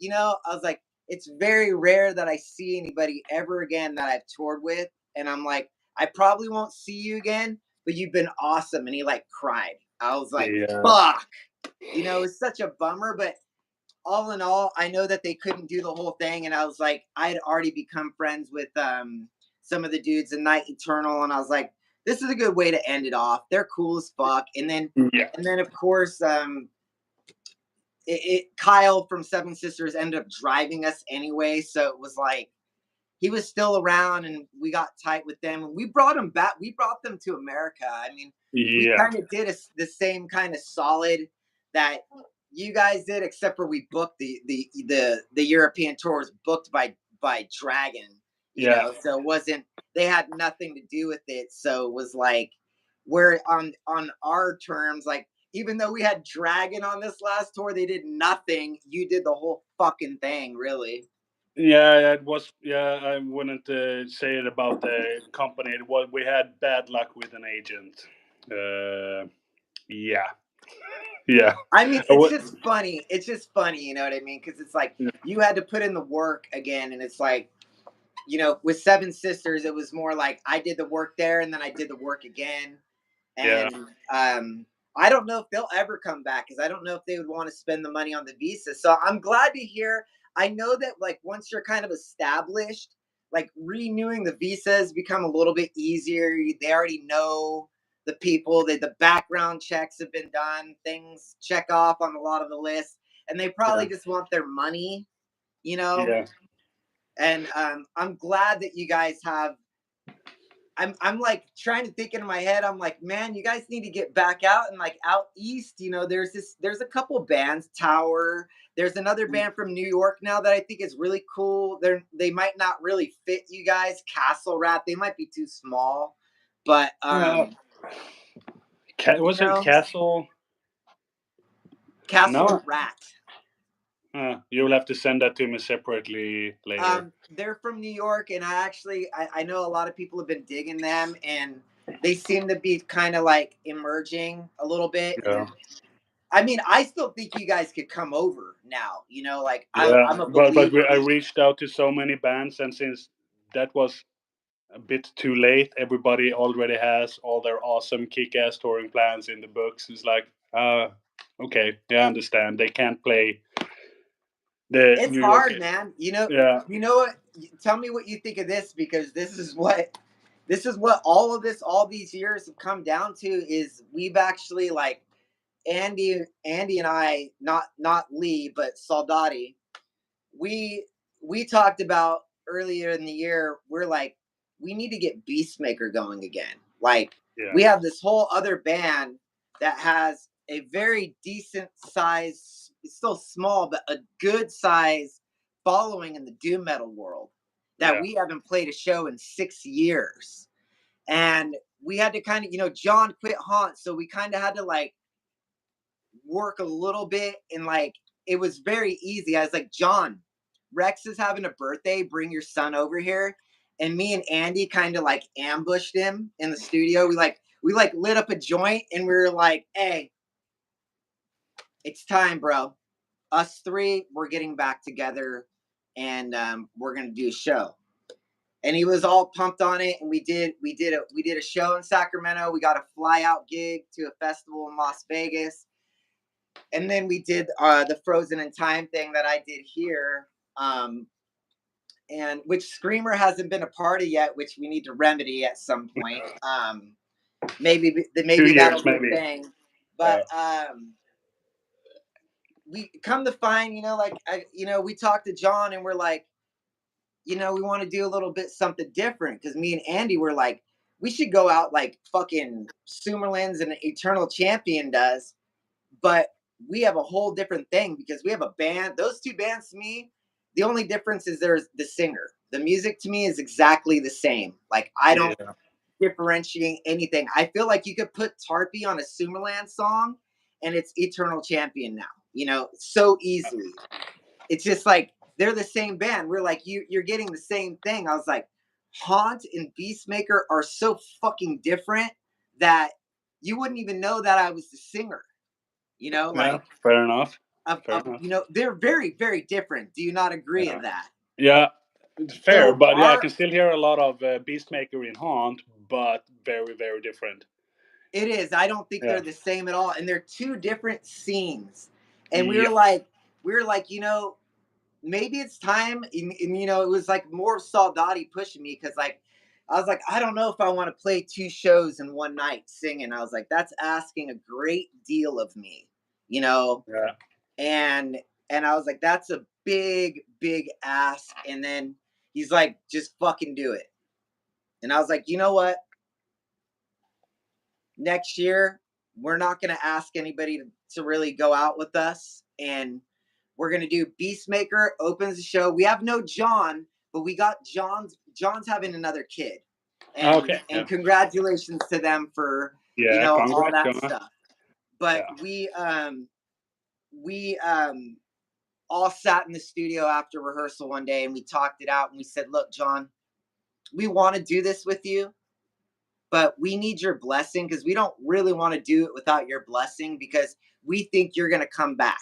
it's very rare that I see anybody ever again that I've toured with, and I'm like, I probably won't see you again, but you've been awesome, and he like cried. I was like, Yeah. fuck, it was such a bummer, but all in all, I know that they couldn't do the whole thing, and I was like, I had already become friends with some of the dudes in Night Eternal, and I was like, this is a good way to end it off. They're cool as fuck, and then Yeah. of course, Kyle from Seven Sisters ended up driving us anyway, so it was like he was still around, and we got tight with them, and we brought them back. We brought them to America. I mean, we Yeah. kind of did the same kind of solid that you guys did, except for we booked the European tour was booked by Dragon, Yeah. so it wasn't, they had nothing to do with it. So it was like we're on our terms, like even though we had Dragon on this last tour, they did nothing. You did the whole fucking thing, really. Yeah, it was. Yeah, I wouldn't say it about the company. It was we had bad luck with an agent. Yeah, yeah. I mean, I it's would- just funny. It's just funny, you know what I mean? Because it's like you had to put in the work again, and it's like, with Seven Sisters, it was more like I did the work there, and then I did the work again, yeah, and I don't know if they'll ever come back because I don't know if they would want to spend the money on the visa. So I'm glad to hear. I know that like once you're kind of established, like renewing the visas become a little bit easier. They already know the people. The background checks have been done. Things check off on a lot of the lists, and they yeah, probably just want their money, you know. yeah, And I'm glad that you guys have. I'm like trying to think in my head. I'm like, man, you guys need to get back out and like out east. There's a couple bands, Tower. There's another band from New York now that I think is really cool. They might not really fit you guys. Castle Rat, they might be too small, but yeah. Was it Castle? Castle No, Rat. you'll have to send that to me separately later. They're from New York, and I know a lot of people have been digging them, and they seem to be kind of like emerging a little bit, Yeah, and I mean, I still think you guys could come over now. You know, like Yeah, I'm a but believer. I reached out to so many bands, and since that was a bit too late, everybody already has all their awesome kick-ass touring plans in the books. It's like, okay, yeah, I understand. They can't play the It's New York. hard, man. Yeah, You know what? Tell me what you think of this, because this is what all of this, all these years have come down to. Is we've actually like Andy and I, not Lee, but Soldati. We we talked about earlier in the year. We're like, we need to get Beastmaker going again. Like, yeah, we have this whole other band that has a very decent size, it's still small, but a good size following in the doom metal world that yeah, we haven't played a show in 6 years. And we had to kind of, John quit Haunt, so we kind of had to like work a little bit, and like it was very easy. I was like, John, Rex is having a birthday, bring your son over here. And me and Andy kind of like ambushed him in the studio. We lit up a joint, and we were like, hey, it's time, bro. Us three, we're getting back together, and we're gonna do a show. And he was all pumped on it, and we did a show in Sacramento. We got a fly out gig to a festival in Las Vegas, and then we did the Frozen in Time thing that I did here, and which Screamer hasn't been a part of yet, which we need to remedy at some point. Maybe 2 that'll years be a maybe. thing. Yeah, But we come to find, we talked to John, and we're like, we want to do a little bit something different, because me and Andy were like, we should go out like fucking Sumerlands and Eternal Champion does, but we have a whole different thing, because we have a band. Those two bands, to me, the only difference is there's the singer. The music to me is exactly the same. Like, I don't yeah, differentiate anything. I feel like you could put Tarpey on a Sumerland song and it's Eternal Champion now, so easily. It's just like they're the same band. We're like, you're getting the same thing. I was like, Haunt and Beastmaker are so fucking different that you wouldn't even know that I was the singer. yeah. Like, Fair enough. Fair enough. they're very, very different. Do you not agree Yeah, of that? yeah. It's fair, So but yeah, I can still hear a lot of Beastmaker in Haunt, but very, very different. it is. I don't think Yeah, they're the same at all, and they're two different scenes. And yeah, we were like, maybe it's time. And it was like more Soldati pushing me, because like I was like, I don't know if I want to play two shows in one night singing. I was like, that's asking a great deal of me, you know. yeah. And I was like, that's a big, big ask. And then he's like, just fucking do it. And I was like, you know what? Next year, we're not going to ask anybody to really go out with us. And we're going to do Beastmaker opens the show. We have no John, but we got John's having another kid. Okay. Yeah. And congratulations to them for, Yeah. all Congrats, that Jonah. stuff. But Yeah. we all sat in the studio after rehearsal one day, and we talked it out, and we said, look, John, we want to do this with you, but we need your blessing, because we don't really want to do it without your blessing, because we think you're going to come back.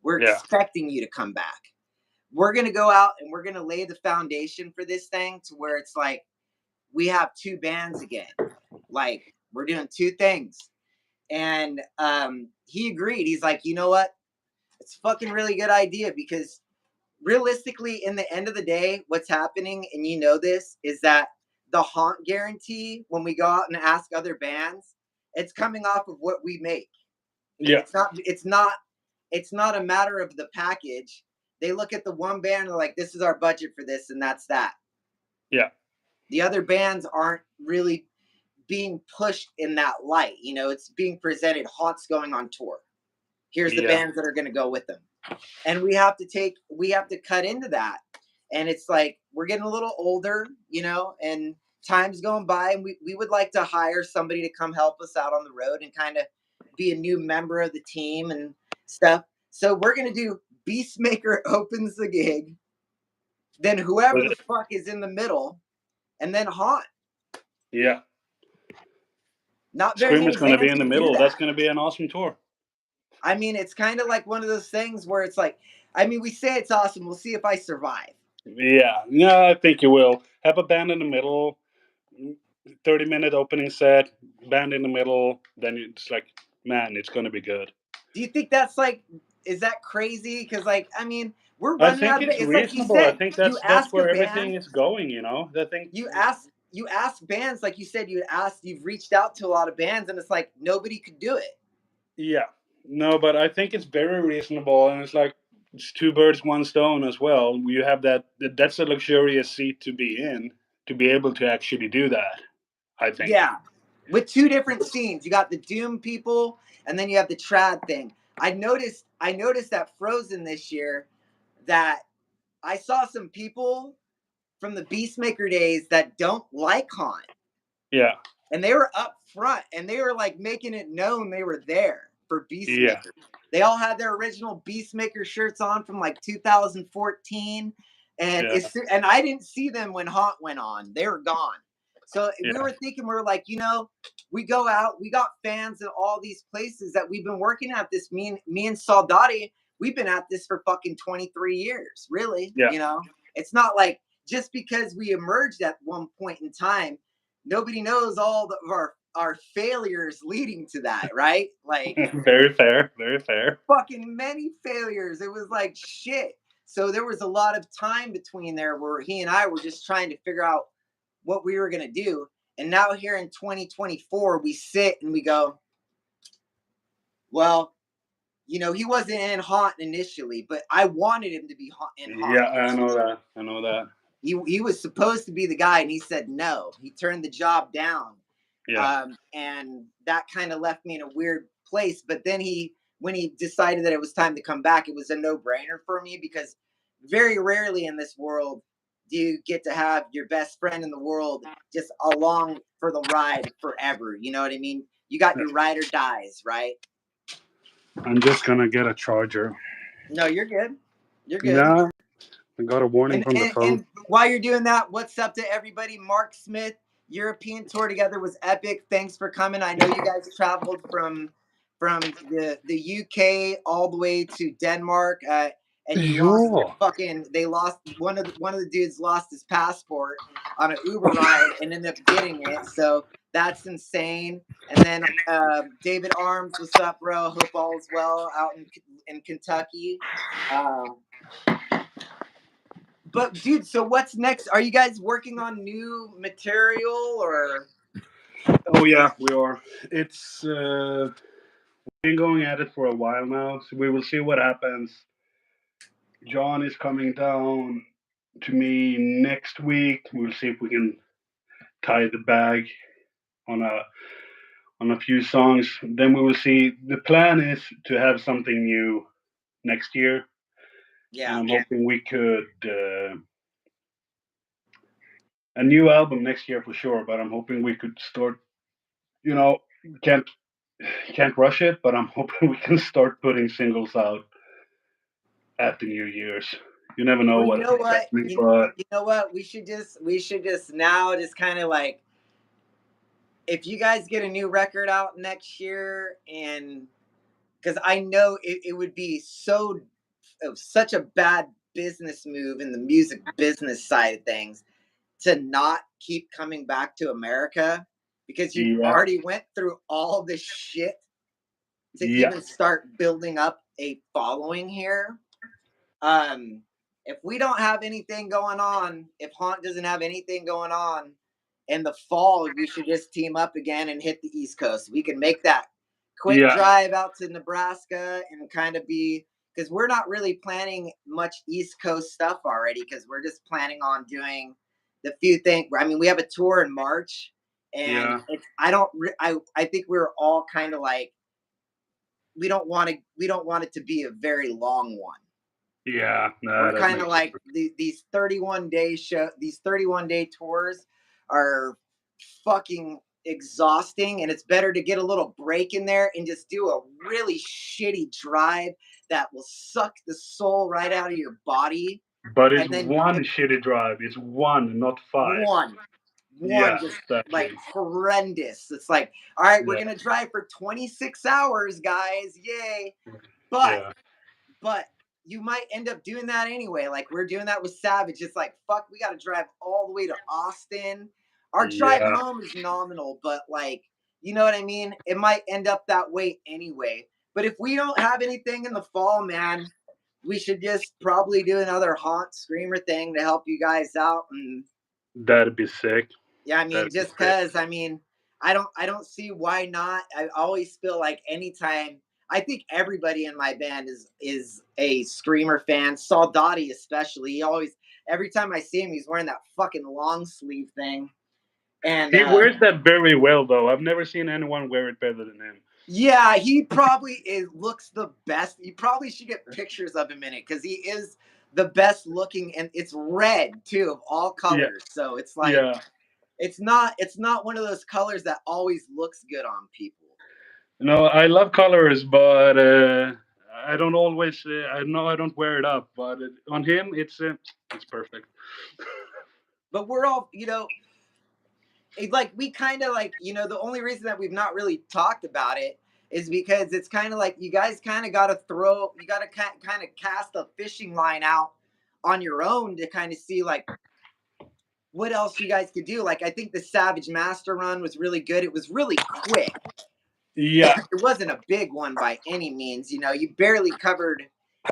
We're Yeah. expecting you to come back. We're going to go out and we're going to lay the foundation for this thing to where it's like we have two bands again. Like, we're doing two things. And he agreed. He's like, you know what? It's a fucking really good idea, because realistically, in the end of the day, what's happening, and this, is that the Haunt guarantee, when we go out and ask other bands, it's coming off of what we make. Yeah. It's not a matter of the package. They look at the one band and they're like, this is our budget for this, and that's that. Yeah. The other bands aren't really being pushed in that light. It's being presented. Haunt's going on tour. Here's the bands that are going to go with them. And we have to cut into that. And it's like, we're getting a little older, and time's going by, and we would like to hire somebody to come help us out on the road and kind of be a new member of the team and stuff. So we're going to do Beastmaker opens the gig, then whoever the fuck is in the middle, and then Haunt. Yeah. Not very many Screamer's going to be bands in the can do middle. that. That's going to be an awesome tour. I mean, it's kind of like one of those things where it's like, I mean, we say it's awesome. We'll see if I survive. Yeah, no, I think you will. Have a band in the middle, 30-minute opening set, band in the middle, then it's like, man, it's going to be good. Do you think that's like, is that crazy? Because like, I mean, we're I running think out of. it's It's like you reasonable. I said. think You that's ask a where band. everything is going, you know? I think You ask bands, like you said. You've reached out to a lot of bands, and it's like nobody could do it. yeah. No, but I think it's very reasonable and it's like it's two birds one stone as well. You have that's a luxurious seat to be in to be able to actually do that, I think. Yeah, with two different scenes. You got the Doom people, and then you have the trad thing. I noticed that Frozen this year that I saw some people from the Beastmaker days that don't like Haunt, Yeah. and they were up front and they were like making it known they were there for Yeah. Beastmaker. They all had their original Beastmaker shirts on from like 2014, and Yeah. and I didn't see them when Haunt went on. They were gone. So we Yeah. were thinking, we were like, we go out, we got fans in all these places that we've been working at this. Me and Soldati, we've been at this for fucking 23 years, really. Yeah. It's not like just because we emerged at one point in time, nobody knows all of our failures leading to that, right? Like Very fair. Very fair. fucking many failures. It was like shit. So there was a lot of time between there where he and I were just trying to figure out what we were going to do. And now here in 2024, we sit and we go, well, he wasn't in Haunt initially, but I wanted him to be in Haunt Yeah, I know initially. that. I know that. He was supposed to be the guy, and he said no. He turned the job down, Yeah. and that kind of left me in a weird place. But then when he decided that it was time to come back, it was a no-brainer for me because very rarely in this world do you get to have your best friend in the world just along for the ride forever. You know what I mean? You got your ride or dies, right? I'm just gonna get a charger. No, you're good. You're good. Yeah, I got a warning And, from the and phone. and while you're doing that, what's up to everybody? Mark Smith, European tour together was epic. Thanks for coming. I know you guys traveled from the UK all the way to Denmark, and you lost your Jo. fucking. They lost one of the dudes lost his passport on an Uber ride and ended up getting it. So that's insane. And then David Arms, what's up, bro? Hope all is well out in Kentucky. Um, but dude, so what's next? Are you guys working on new material or? Oh yeah, we are. It's been going at it for a while now, so we will see what happens. John is coming down to me next week. We'll see if we can tie the bag on a few songs. Then we will see. The plan is to have something new next year, and Yeah. I'm hoping we could a new album next year for sure. But I'm hoping we could start. You know, can't can't rush it, but I'm hoping we can start putting singles out at the New Year's. You never know Well, you what's know what? happening, but You know what? We should just now just kind of like, if you guys get a new record out next year, and because I know it would be such a bad business move in the music business side of things to not keep coming back to America because you've yeah, already went through all this shit to yeah, even start building up a following here. Um, if we don't have anything going on, if Haunt doesn't have anything going on in the fall, we should just team up again and hit the East Coast. We can make that quick yeah, drive out to Nebraska and kind of be, because we're not really planning much East Coast stuff already because we're just planning on doing the few things. I mean, we have a tour in March, and yeah, it's I think we're all kind of like, we don't want it to be a very long one. yeah. No, We're that kind of makes like sense. these 31-day tours are fucking exhausting, and it's better to get a little break in there and just do a really shitty drive that will suck the soul right out of your body. But it's And then one shitty drive. It's one, not five. one One Yeah, just like exactly. horrendous. It's like, all right, we're Yeah, gonna drive for 26 hours, guys. Yay. But yeah, but you might end up doing that anyway. Like we're doing that with Savage. It's like, fuck, we gotta drive all the way to Austin. Our drive yeah. home is nominal, but like, you know what I mean? It might end up that way anyway. But if we don't have anything in the fall, man, we should just probably do another haunt screamer thing to help you guys out. And That'd be sick. yeah, I mean, That'd be just sick. cause I mean, I don't see why not. I always feel like anytime I think everybody in my band is a screamer fan. Saul Dottie especially. He always every time I see him, he's wearing that fucking long sleeve thing. And He wears that very well, though. I've never seen anyone wear it better than him. yeah, he probably looks the best. You probably should get pictures of him in it because he is the best looking, and it's red too of all Yeah, colors. So it's like yeah. it's not one of those colors that always looks good on people. No, I love colors, but I don't always. I know I don't wear it up, but on him, it's perfect. But we're all, like we kind of like, the only reason that we've not really talked about it is because it's kind of like you guys kind of got to you got to kind of cast a fishing line out on your own to kind of see like what else you guys could do. Like I think the Savage Master run was really good. It was really quick. Yeah. It wasn't a big one by any means. You barely covered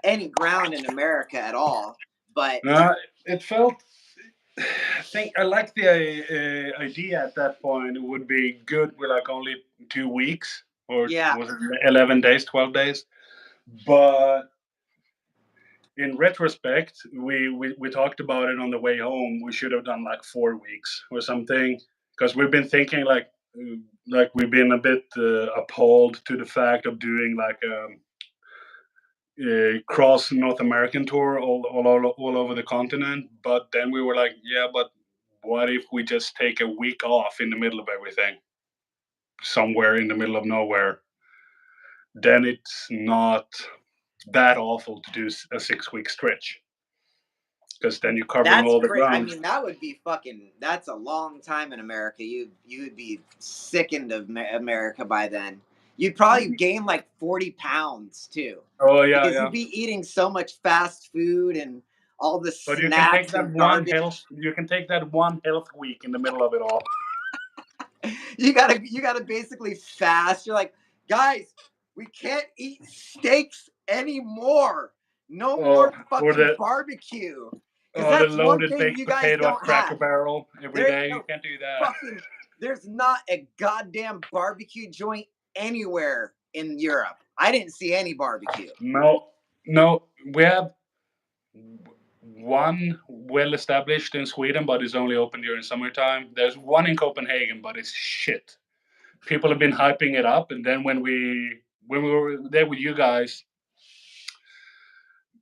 any ground in America at all. But It felt. I think I like the idea at that point. It would be good with like only 2 weeks, or yeah, was it 11 days, 12 days? But in retrospect, we talked about it on the way home. We should have done like 4 weeks or something, because we've been thinking like we've been a bit appalled to the fact of doing like a cross North American tour all over the continent. But then we were like, yeah, but what if we just take a week off in the middle of everything, somewhere in the middle of nowhere? Then it's not that awful to do a 6 week stretch, because then you're covering that's all the great. I ground. mean, that would be fucking. That's a long time in America. You would be sickened of America by then. You'd probably gain like 40 pounds too, Oh yeah, because yeah. you'd be eating so much fast food and all the But you can take snacks that and one garbage. health. You can take that one health week in the middle of it all. You gotta basically fast. You're like, guys, we can't eat steaks anymore. No more Or fucking barbecue. Because the that's one loaded thing baked you guys potato at don't Cracker have. Barrel every There ain't day. You no can't do that. fucking. There's not a goddamn barbecue joint anywhere in Europe. I didn't see any barbecue. No, no. We have one well established in Sweden, but it's only open during summertime. There's one in Copenhagen, but it's shit. People have been hyping it up, and then when we were there with you guys,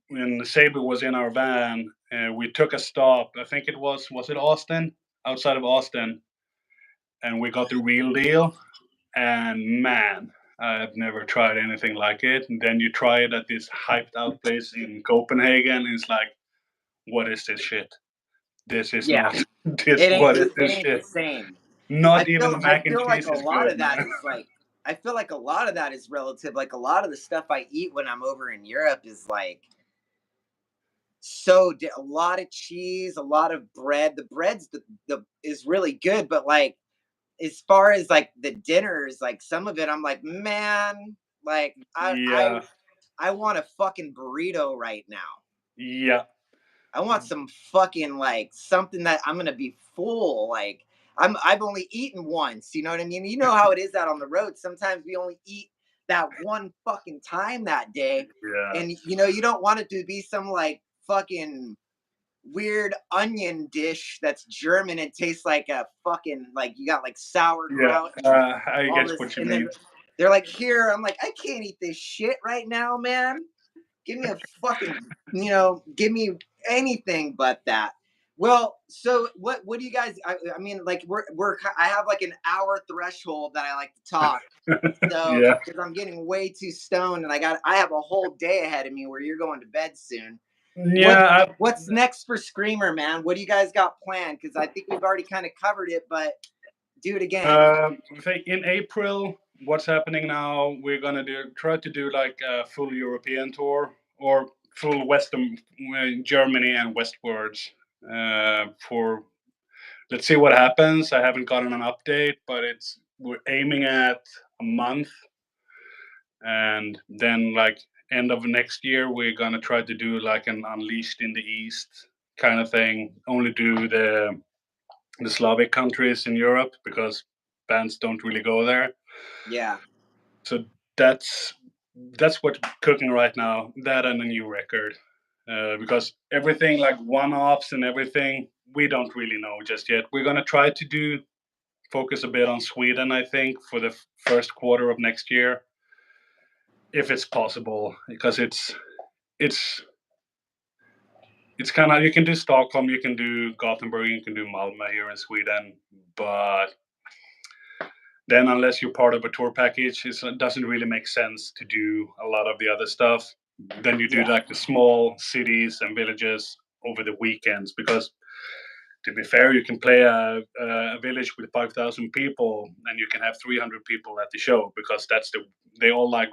when Saber was in our van, we took a stop. I think it was it Austin, outside of Austin, and we got the real deal. And man, I've never tried anything like it. And then you try it at this hyped out place in Copenhagen, and it's like, what is this shit? This is Yeah, not this. it ain't What is the it this ain't the shit? same. I Not even feel the I mac and feel like cheese a is lot good, of that man. is like I feel like a lot of that is relative. Like a lot of the stuff I eat when I'm over in Europe is like a lot of cheese, a lot of bread. The bread's the is really good, but like as far as like the dinners, like some of it, I'm like, man, like Yeah, I want a fucking burrito right now. yeah, I want some fucking like something that I'm gonna be full. Like I've only eaten once. You know what I mean? You know how it is out on the road. Sometimes we only eat that one fucking time that day, yeah, and you don't want it to be some like fucking weird onion dish that's German and tastes like a fucking like you got like yeah. sauerkraut and I all guess this, what you and then mean. they're like, here, I'm like, I can't eat this shit right now, man. Give me a fucking, give me anything but that. Well, so what do you guys? I mean, like I have like an hour threshold that I like to talk. So Yeah. because I'm getting way too stoned and I have a whole day ahead of me where you're going to bed soon. Yeah, What's next for Screamer, man? What do you guys got planned? Because I think we've already kind of covered it, but do it again. I think in April, what's happening now? We're gonna try to do like a full European tour or full Western Germany and westwards. For let's see what happens. I haven't gotten an update, but we're aiming at a month, and then like end of next year, we're gonna try to do like an Unleashed in the East kind of thing. Only do the Slavic countries in Europe because bands don't really go there. Yeah. So that's that's what's cooking right now. That and a new record, because everything like one-offs and everything we don't really know just yet. We're gonna try to focus a bit on Sweden, I think, for the first quarter of next year, if it's possible, because it's it's kind of, you can do Stockholm, you can do Gothenburg, you can do Malmö here in Sweden, but then unless you're part of a tour package, it doesn't really make sense to do a lot of the other stuff. Then you do Yeah. like the small cities and villages over the weekends, because to be fair, you can play a village with 5,000 people and you can have 300 people at the show, because they all like,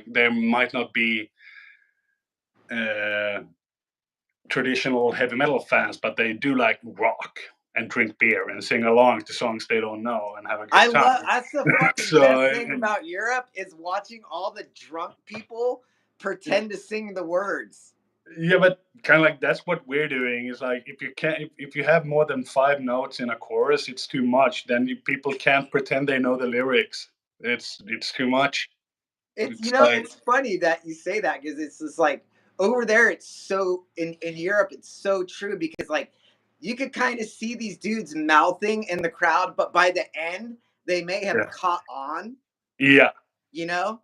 there might not be uh, traditional heavy metal fans, but they do like rock and drink beer and sing along to songs they don't know and have a good time. That's the fucking So, best thing about Europe is watching all the drunk people pretend to sing the words. yeah, but kind of like that's what we're doing. Is like, if you can't, if you have more than 5 notes in a chorus, it's too much. Then people can't pretend they know the lyrics. It's too much. It's It's like, it's funny that you say that because it's just like over there it's so in Europe it's so true because like you could kind of see these dudes mouthing in the crowd, but by the end they may have yeah, caught on, yeah, you know,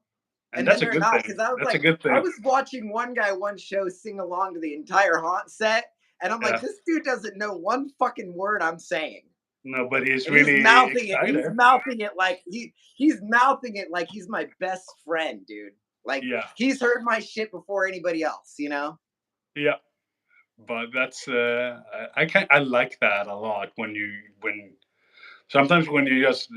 and and then that's a they're good not thing. because That's a good I thing. was watching one guy one show sing along to the entire haunt set, and I'm like, Yeah, this dude doesn't know one fucking word I'm saying. no, but he's And he's really mouthing it. He's excited. mouthing it like he's mouthing it like he's my best friend, dude. Like Yeah, he's heard my shit before anybody else, you know? yeah. But that's I like that a lot when sometimes when you just,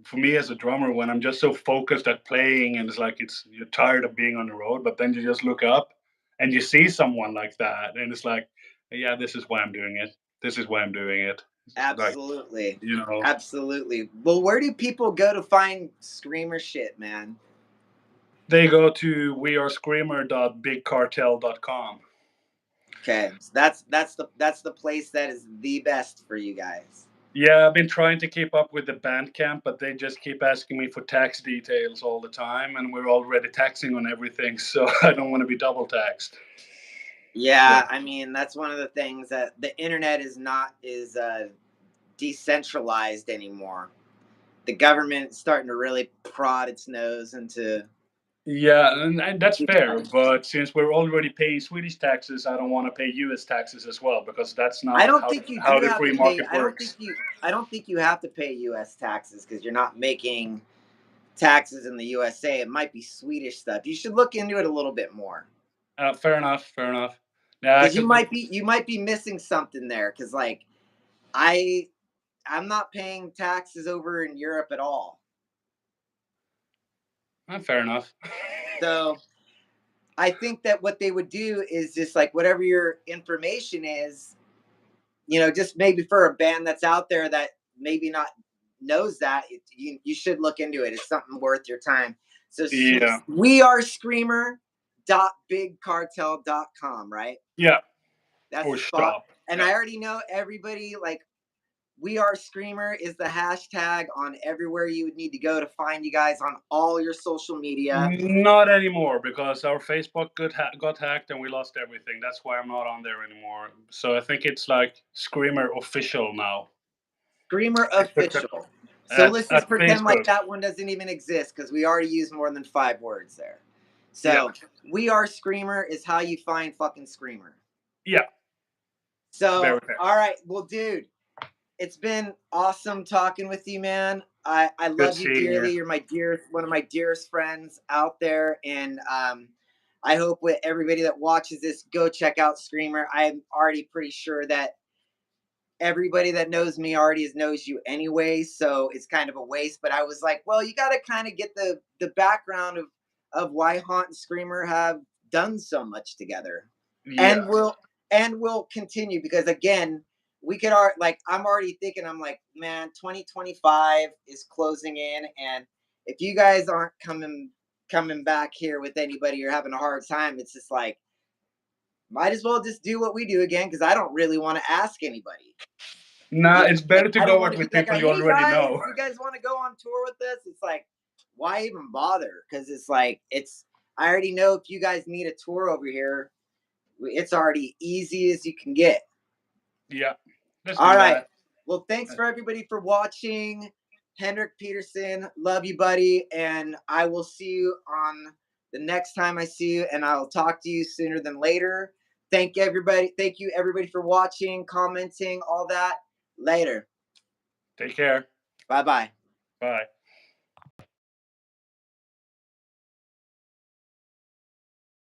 for me as a drummer, when I'm just so focused at playing and it's like you're tired of being on the road, but then you just look up and you see someone like that and it's like, yeah, this is why I'm doing it. This is why I'm doing it. Like, Absolutely. you know, Absolutely. Well, where do people go to find screamer shit, man? they go to wearescreamer.bigcartel.com. Okay. So that's the place that is the best for you guys. Yeah, I've been trying to keep up with the Bandcamp, but they just keep asking me for tax details all the time, and we're already taxing on everything, so I don't want to be double taxed. Yeah, But I mean, that's one of the things that the internet is not is decentralized anymore. The government's starting to really prod its nose into yeah, and that's fair. But since we're already paying Swedish taxes, I don't want to pay U.S. taxes as well, because that's I not don't think you how do the have to free pay. market works. I don't think you have to pay U.S. taxes because you're not making taxes in the USA. It might be Swedish stuff. You should look into it a little bit more Fair enough. Fair enough. Yeah, because because you might be missing something there. Because like I I'm not paying taxes over in Europe at all. fair enough. So I think that what they would do is just like whatever your information is, just maybe for a band that's out there that maybe not knows that, you should look into it. It's something worth your time. So Yeah, we are screamer.bigcartel.com, right? yeah. That's Or the spot. stop. And Yeah. I already know everybody like we are screamer is the hashtag on everywhere you would need to go to find you guys on all your social media. Not anymore, because our Facebook got hacked and we lost everything. That's why I'm not on there anymore. So I think it's like Screamer official now. Screamer I took that official. So let's just at pretend like Facebook. that one doesn't even exist because we already used more than 5 words there. Yeah, So we are Screamer is how you find fucking Screamer. yeah, So very fair. all right, well, dude, it's been awesome talking with you, man. I Good love you seeing you. dearly. You're one of my dearest friends out there, and I hope with everybody that watches this, go check out Screamer. I'm already pretty sure that everybody that knows me already knows you anyway, so it's kind of a waste. But I was like, well, you got to kind of get the background of why Haunt and Screamer have done so much together, Yeah. and we'll continue because again, we could like I'm already thinking I'm like, man, 2025 is closing in, and if you guys aren't coming back here with anybody, you're having a hard time. It's just like might as well just do what we do again because I don't really want to ask anybody. Nah, Yeah, it's like better to I don't go want out to be with like, people you hey already guys, know. you guys want to go on tour with us? It's like, why even bother? Because it's like I already know if you guys need a tour over here, it's already easy as you can get. Yeah, let's All do right. that. Well, thanks for everybody for watching. Henrik Petersson, love you, buddy, and I will see you on the next time I see you, and I'll talk to you sooner than later. Thank you, everybody. Thank you, everybody, for watching, commenting, all that. Later. Take care. Bye-bye. Bye.